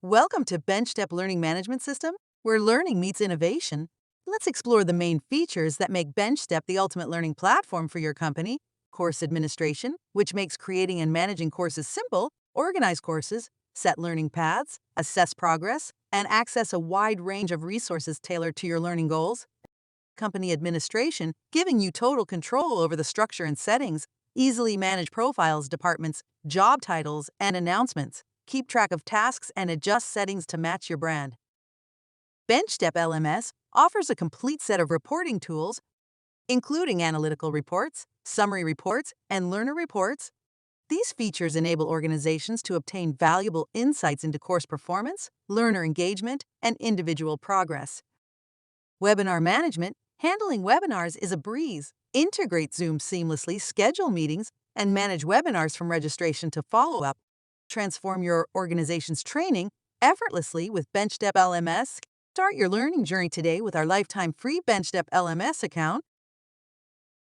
Welcome to BenchStep Learning Management System, where learning meets innovation. Let's explore the main features that make BenchStep the ultimate learning platform for your company. Course administration, which makes creating and managing courses simple, organize courses, set learning paths, assess progress, and access a wide range of resources tailored to your learning goals. Company administration, giving you total control over the structure and settings, easily manage profiles, departments, job titles, and announcements. Keep track of tasks and adjust settings to match your brand. BenchStep LMS offers a complete set of reporting tools, including analytical reports, summary reports, and learner reports. These features enable organizations to obtain valuable insights into course performance, learner engagement, and individual progress. Webinar management, handling webinars is a breeze. Integrate Zoom seamlessly, schedule meetings, and manage webinars from registration to follow-up. Transform your organization's training effortlessly with BenchStep LMS. Start your learning journey today with our lifetime free BenchStep LMS account.